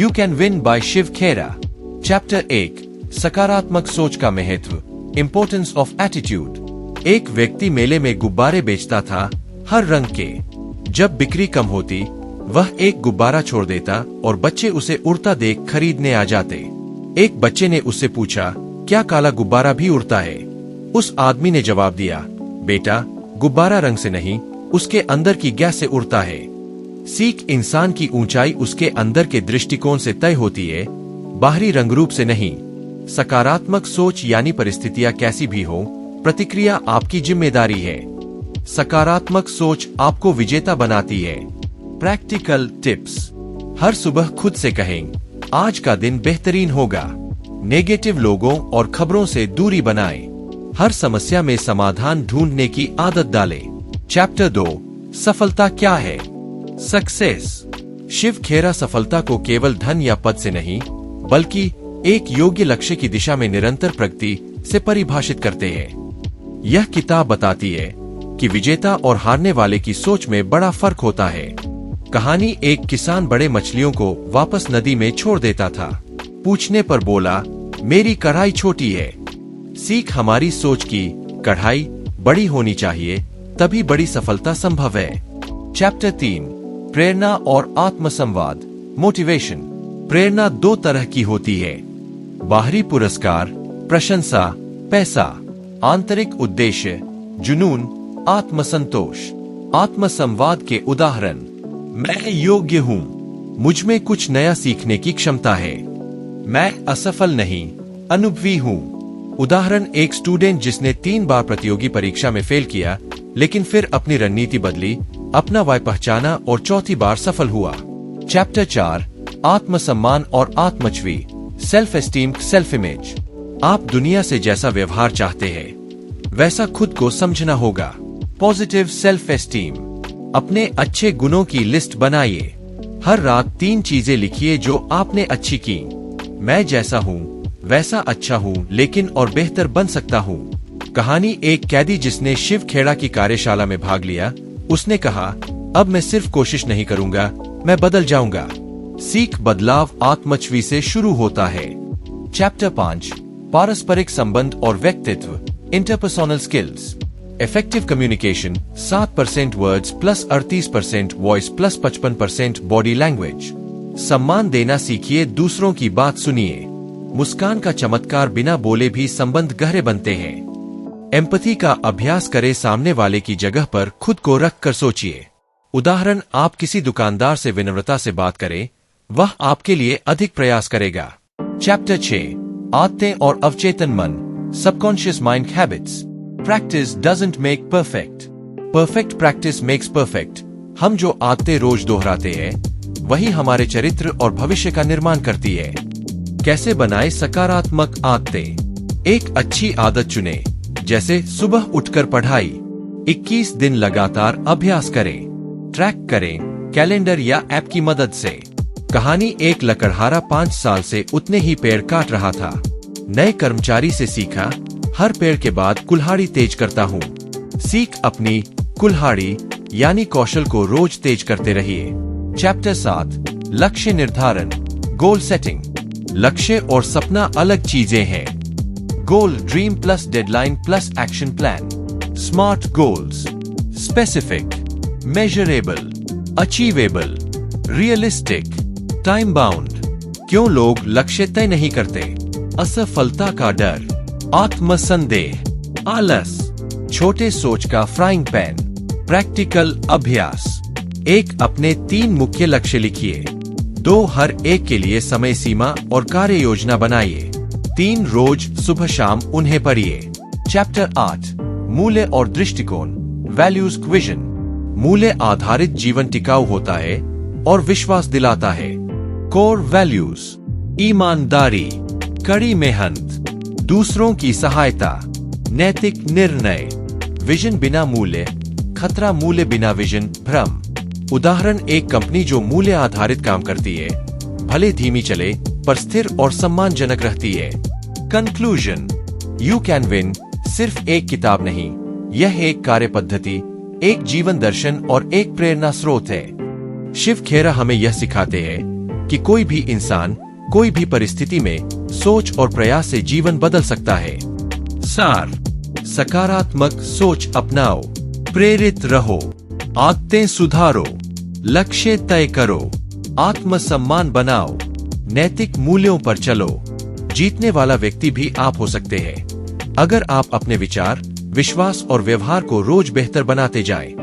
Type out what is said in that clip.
You can win by Shiv Khera. Chapter 1, सकारात्मक सोच का महत्व, इम्पोर्टेंस ऑफ एटीट्यूड। एक व्यक्ति मेले में गुब्बारे बेचता था, हर रंग के। जब बिक्री कम होती, वह एक गुब्बारा छोड़ देता और बच्चे उसे उड़ता देख खरीदने आ जाते। एक बच्चे ने उससे पूछा, क्या काला गुब्बारा भी उड़ता है? उस आदमी ने जवाब दिया, बेटा, गुब्बारा रंग से नहीं, उसके अंदर की गैस से उड़ता है। सीख, इंसान की ऊंचाई उसके अंदर के दृष्टिकोण से तय होती है, बाहरी रंग रूप से नहीं। सकारात्मक सोच यानी परिस्थितियां कैसी भी हो, प्रतिक्रिया आपकी जिम्मेदारी है। सकारात्मक सोच आपको विजेता बनाती है। Practical tips. हर सुबह खुद से कहें, आज का दिन बेहतरीन होगा। नेगेटिव लोगों और खबरों से दूरी बनाएं। हर समस्या में समाधान ढूंढने की आदत डालें। चैप्टर 2, सफलता क्या है? सक्सेस। शिव खेरा सफलता को केवल धन या पद से नहीं, बल्कि एक योग्य लक्ष्य की दिशा में निरंतर प्रगति से परिभाषित करते हैं। यह किताब बताती है कि विजेता और हारने वाले की सोच में बड़ा फर्क होता है। कहानी, एक किसान बड़े मछलियों को वापस नदी में छोड़ देता था। पूछने पर बोला, मेरी कढ़ाई छोटी है। सीख, हमारी सोच की कढ़ाई बड़ी होनी चाहिए, तभी बड़ी सफलता संभव है। चैप्टर 3, प्रेरणा और आत्मसंवाद, मोटिवेशन। प्रेरणा दो तरह की होती है, बाहरी पुरस्कार, प्रशंसा, पैसा। आंतरिक उद्देश्य, जुनून, आत्मसंतोष। आत्मसंवाद के उदाहरण, मैं योग्य हूँ, मुझ में कुछ नया सीखने की क्षमता है। मैं असफल नहीं, अनुभवी हूँ। उदाहरण, एक स्टूडेंट जिसने 3 बार प्रतियोगी परीक्षा में फेल किया, लेकिन फिर अपनी रणनीति बदली, अपना वाय पहचाना और चौथी बार सफल हुआ। चैप्टर 4, आत्मसम्मान और आत्मछवि, सेल्फ एस्टीम, सेल्फ इमेज। आप दुनिया से जैसा व्यवहार चाहते हैं, वैसा खुद को समझना होगा। Positive self esteem. अपने अच्छे गुणों की लिस्ट बनाइए। हर रात 3 चीजें लिखिए जो आपने अच्छी की। मैं जैसा हूँ वैसा अच्छा हूँ, लेकिन और बेहतर बन सकता हूँ। कहानी, एक कैदी जिसने शिव खेड़ा की कार्यशाला में भाग लिया, उसने कहा, अब मैं सिर्फ कोशिश नहीं करूंगा, मैं बदल जाऊंगा। सीख, बदलाव आत्मछवि से शुरू होता है। चैप्टर 5, पारस्परिक संबंध और व्यक्तित्व, interpersonal skills. Effective communication, 7% words plus 38% voice plus 55% body language. सम्मान देना सीखिए, दूसरों की बात सुनिए। मुस्कान का चमत्कार, बिना बोले भी संबंध गहरे बनते हैं। एम्पैथी का अभ्यास करें, सामने वाले की जगह पर खुद को रख कर सोचिए। उदाहरण, आप किसी दुकानदार से विनम्रता से बात करें, वह आपके लिए अधिक प्रयास करेगा। चैप्टर 6, आदतें और अवचेतन मन, subconscious mind habits. Practice doesn't make perfect, perfect practice makes perfect. हम जो आदतें रोज दोहराते हैं, वही हमारे चरित्र और भविष्य का निर्माण करती है। कैसे बनाएं सकारात्मक आदतें? एक अच्छी आदत चुनें, जैसे सुबह उठकर पढ़ाई। 21 दिन लगातार अभ्यास करें। ट्रैक करें, कैलेंडर या ऐप की मदद से। कहानी, एक लकड़हारा 5 साल से उतने ही पेड़ काट रहा था। नए कर्मचारी से सीखा, हर पेड़ के बाद कुल्हाड़ी तेज करता हूँ। सीख, अपनी कुल्हाड़ी यानी कौशल को रोज तेज करते रहिए। चैप्टर 7, लक्ष्य निर्धारण, गोल सेटिंग। लक्ष्य और सपना अलग चीजें हैं। Goal, dream plus deadline plus action plan. Smart goals, specific, measurable, achievable, realistic, time bound. क्यों लोग लक्ष्य तय नहीं करते? असफलता का डर, आत्मसंदेह, आलस, छोटे सोच का फ्राइंग पैन। प्रैक्टिकल अभ्यास, एक अपने 3 मुख्य लक्ष्य लिखिए। 2, हर एक के लिए समय सीमा और कार्य योजना बनाइए। 3, रोज सुबह शाम उन्हें पढ़िए। चैप्टर 8, मूल्य और दृष्टिकोण, वैल्यूज विजन। मूल्य आधारित जीवन टिकाऊ होता है और विश्वास दिलाता है। कोर वैल्यूज, ईमानदारी, कड़ी मेहनत, दूसरों की सहायता, नैतिक निर्णय। विजन, बिना मूल्य खतरा, मूल्य बिना विजन भ्रम। उदाहरण, एक कंपनी जो मूल्य आधारित काम करती है, भले धीमी चले पर स्थिर और सम्मानजनक रहती है। कंक्लूजन, यू कैन विन सिर्फ एक किताब नहीं, यह एक कार्य पद्धति, एक जीवन दर्शन और एक प्रेरणा स्रोत है। शिव खेरा हमें यह सिखाते हैं कि कोई भी इंसान कोई भी परिस्थिति में सोच और प्रयास से जीवन बदल सकता है। सार, सकारात्मक सोच अपनाओ, प्रेरित रहो, आदतें सुधारो, लक्ष्य तय करो, आत्मसम्मान बनाओ, नैतिक मूल्यों पर चलो। जीतने वाला व्यक्ति भी आप हो सकते हैं अगर आप अपने विचार, विश्वास और व्यवहार को रोज बेहतर बनाते जाएं।